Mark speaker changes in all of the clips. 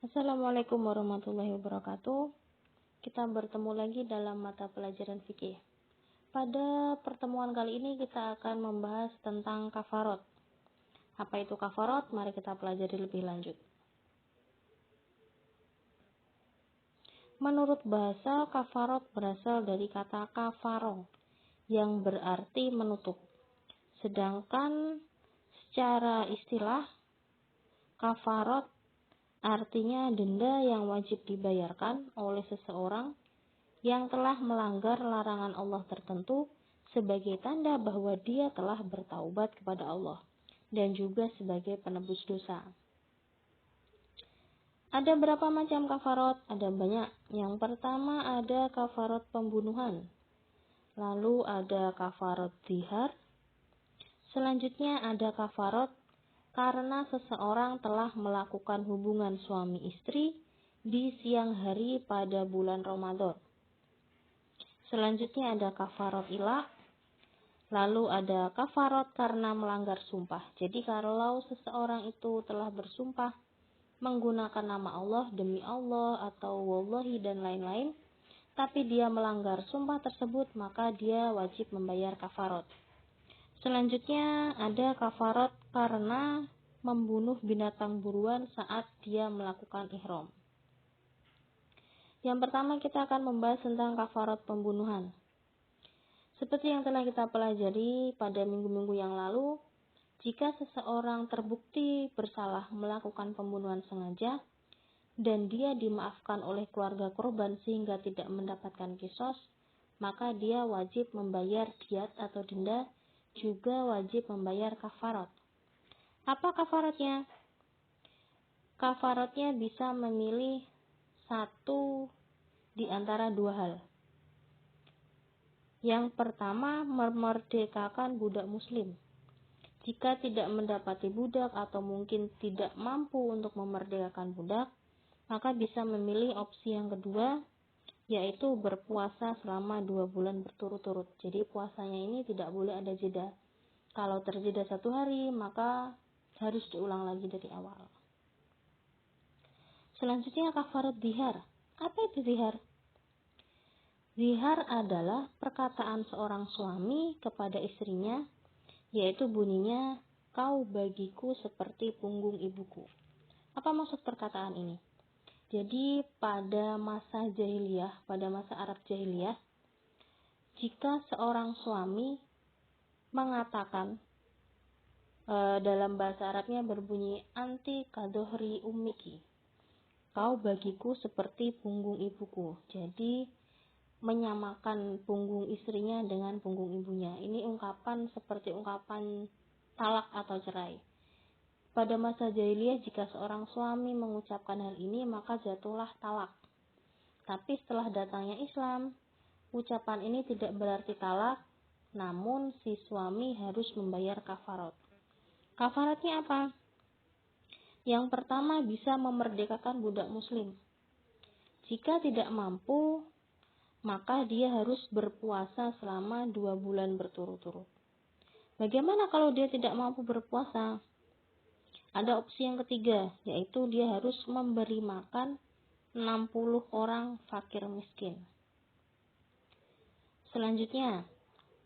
Speaker 1: Assalamualaikum warahmatullahi wabarakatuh. Kita bertemu lagi dalam mata pelajaran fikih. Pada pertemuan kali ini kita akan membahas tentang kafarot. Apa itu kafarot? Mari kita pelajari lebih lanjut. Menurut bahasa, kafarot berasal dari kata kafaro yang berarti menutup. Sedangkan secara istilah, kafarot artinya denda yang wajib dibayarkan oleh seseorang yang telah melanggar larangan Allah tertentu sebagai tanda bahwa dia telah bertaubat kepada Allah dan juga sebagai penebus dosa. Ada berapa macam kafarot? Ada banyak. Yang pertama ada kafarot pembunuhan. Lalu ada kafarot zihar. Selanjutnya ada kafarot karena seseorang telah melakukan hubungan suami istri di siang hari pada bulan Ramadan. Selanjutnya ada kafarot ilah. Lalu ada kafarot karena melanggar sumpah. Jadi kalau seseorang itu telah bersumpah menggunakan nama Allah, demi Allah, atau wallahi dan lain-lain, tapi dia melanggar sumpah tersebut, maka dia wajib membayar kafarot. Selanjutnya ada kafarot karena membunuh binatang buruan saat dia melakukan ihram. Yang pertama kita akan membahas tentang kafarot pembunuhan. Seperti yang telah kita pelajari pada minggu-minggu yang lalu, jika seseorang terbukti bersalah melakukan pembunuhan sengaja dan dia dimaafkan oleh keluarga korban sehingga tidak mendapatkan kisos, maka dia wajib membayar diat atau denda, juga wajib membayar kafarot. Apa kafarotnya? Kafarotnya bisa memilih satu di antara dua hal. Yang pertama, memerdekakan budak muslim. Jika tidak mendapati budak atau mungkin tidak mampu untuk memerdekakan budak, maka bisa memilih opsi yang kedua, yaitu berpuasa selama 2 bulan berturut-turut. Jadi puasanya ini tidak boleh ada jeda. Kalau terjeda 1 hari, maka harus diulang lagi dari awal. Selanjutnya kafarat zihar. Apa itu zihar? Zihar adalah perkataan seorang suami kepada istrinya, yaitu bunyinya, kau bagiku seperti punggung ibuku. Apa maksud perkataan ini? Jadi pada masa jahiliyah, pada masa Arab jahiliyah, jika seorang suami mengatakan, dalam bahasa Arabnya berbunyi, anti kadohri ummiki, kau bagiku seperti punggung ibuku. Jadi menyamakan punggung istrinya dengan punggung ibunya. Ini ungkapan seperti ungkapan talak atau cerai. Pada masa jahiliyah jika seorang suami mengucapkan hal ini maka jatuhlah talak. Tapi setelah datangnya Islam, ucapan ini tidak berarti talak, namun si suami harus membayar kafarot. Kafaratnya apa? Yang pertama bisa memerdekakan budak muslim. Jika tidak mampu, maka dia harus berpuasa selama 2 bulan berturut-turut. Bagaimana kalau dia tidak mampu berpuasa? Ada opsi yang ketiga, yaitu dia harus memberi makan 60 orang fakir miskin. Selanjutnya,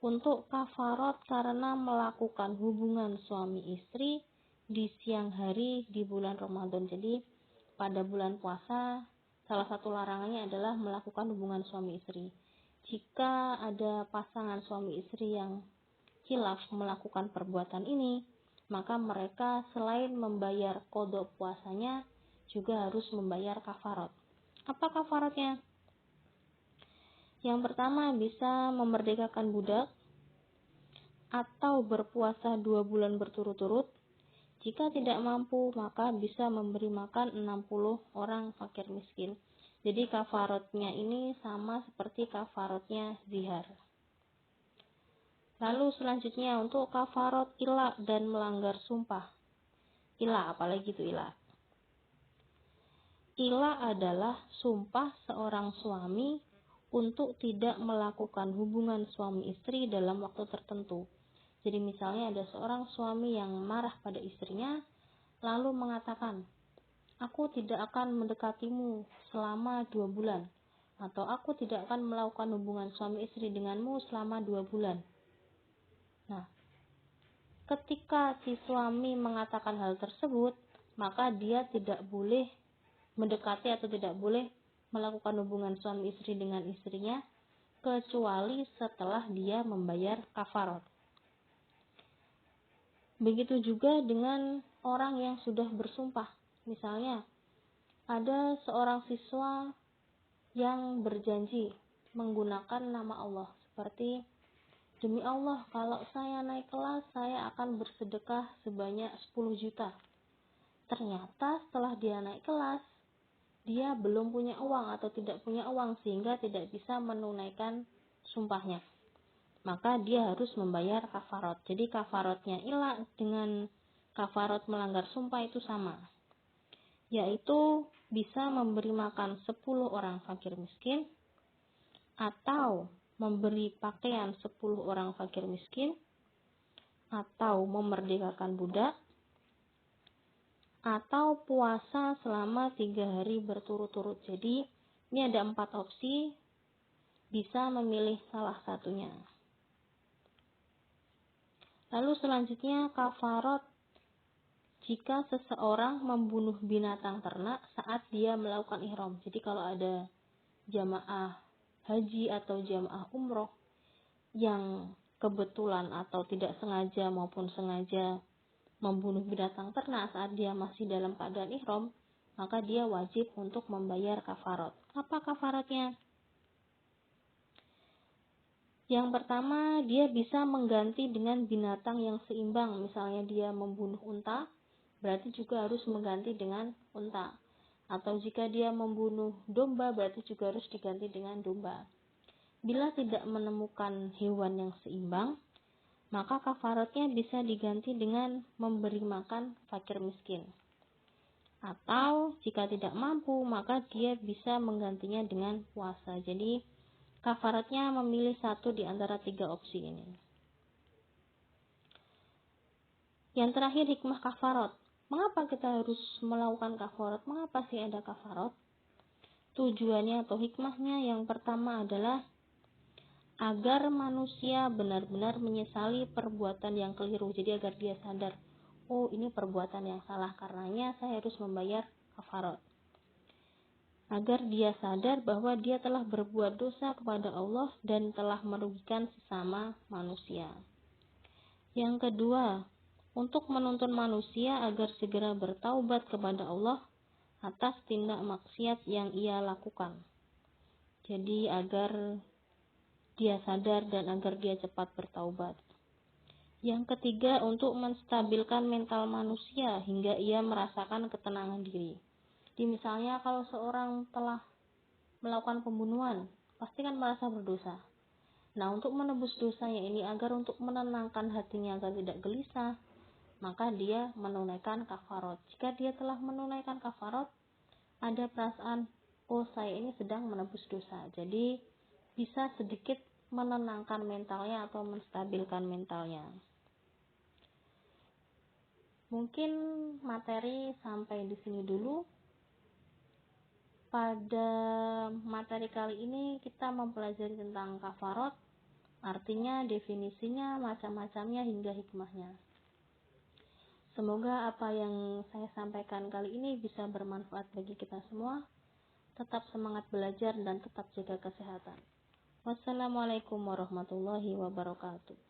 Speaker 1: untuk kafarot karena melakukan hubungan suami istri di siang hari di bulan Ramadan. Jadi pada bulan puasa, salah satu larangannya adalah melakukan hubungan suami istri. Jika ada pasangan suami istri yang khilaf melakukan perbuatan ini, maka mereka selain membayar qada puasanya, juga harus membayar kafarot. Apa kafarotnya? Yang pertama bisa memerdekakan budak atau berpuasa 2 bulan berturut-turut. Jika tidak mampu, maka bisa memberi makan 60 orang fakir miskin. Jadi kafarotnya ini sama seperti kafarotnya zihar. Lalu selanjutnya untuk kafarot ilah dan melanggar sumpah. Ilah, apalagi itu ilah? Ilah adalah sumpah seorang suami untuk tidak melakukan hubungan suami istri dalam waktu tertentu. Jadi misalnya ada seorang suami yang marah pada istrinya, lalu mengatakan, aku tidak akan mendekatimu selama 2 bulan, atau aku tidak akan melakukan hubungan suami istri denganmu selama 2 bulan. Nah, ketika si suami mengatakan hal tersebut, maka dia tidak boleh mendekati atau tidak boleh melakukan hubungan suami istri dengan istrinya kecuali setelah dia membayar kafarat. Begitu juga dengan orang yang sudah bersumpah. Misalnya, ada seorang siswa yang berjanji menggunakan nama Allah, seperti, demi Allah, kalau saya naik kelas, saya akan bersedekah sebanyak 10 juta. Ternyata setelah dia naik kelas, dia belum punya uang atau tidak punya uang sehingga tidak bisa menunaikan sumpahnya. Maka dia harus membayar kafarat. Jadi kafaratnya ilah dengan kafarat melanggar sumpah itu sama, yaitu bisa memberi makan 10 orang fakir miskin, atau memberi pakaian 10 orang fakir miskin, atau memerdekakan budak, atau puasa selama 3 hari berturut-turut. Jadi ini ada 4 opsi, bisa memilih salah satunya. Lalu selanjutnya kafarat jika seseorang membunuh binatang ternak saat dia melakukan ihram. Jadi kalau ada jamaah haji atau jamaah umroh yang kebetulan atau tidak sengaja maupun sengaja membunuh binatang ternak saat dia masih dalam keadaan ihram, maka dia wajib untuk membayar kafarat. Apa kafaratnya? Yang pertama, dia bisa mengganti dengan binatang yang seimbang. Misalnya dia membunuh unta, berarti juga harus mengganti dengan unta. Atau jika dia membunuh domba, berarti juga harus diganti dengan domba. Bila tidak menemukan hewan yang seimbang, maka kafaratnya bisa diganti dengan memberi makan fakir miskin. Atau jika tidak mampu, maka dia bisa menggantinya dengan puasa. Jadi kafaratnya memilih satu di antara 3 opsi ini. Yang terakhir, hikmah kafarat. Mengapa kita harus melakukan kafarat? Mengapa sih ada kafarat? Tujuannya atau hikmahnya yang pertama adalah agar manusia benar-benar menyesali perbuatan yang keliru. Jadi agar dia sadar, oh ini perbuatan yang salah, karenanya saya harus membayar kafarat. Agar dia sadar bahwa dia telah berbuat dosa kepada Allah dan telah merugikan sesama manusia. Yang kedua, untuk menuntun manusia agar segera bertaubat kepada Allah atas tindak maksiat yang ia lakukan. Jadi agar dia sadar dan agar dia cepat bertaubat. Yang ketiga, untuk menstabilkan mental manusia hingga ia merasakan ketenangan diri. Jadi misalnya kalau seorang telah melakukan pembunuhan, pasti kan merasa berdosa. Nah, untuk menebus dosanya ini, agar untuk menenangkan hatinya agar tidak gelisah, maka dia menunaikan kafarat. Jika dia telah menunaikan kafarat, ada perasaan, oh saya ini sedang menebus dosa. Jadi bisa sedikit menenangkan mentalnya atau menstabilkan mentalnya. Mungkin materi sampai di sini dulu. Pada materi kali ini kita mempelajari tentang kafarat, artinya, definisinya, macam-macamnya hingga hikmahnya. Semoga apa yang saya sampaikan kali ini bisa bermanfaat bagi kita semua. Tetap semangat belajar dan tetap jaga kesehatan. Wassalamualaikum warahmatullahi wabarakatuh.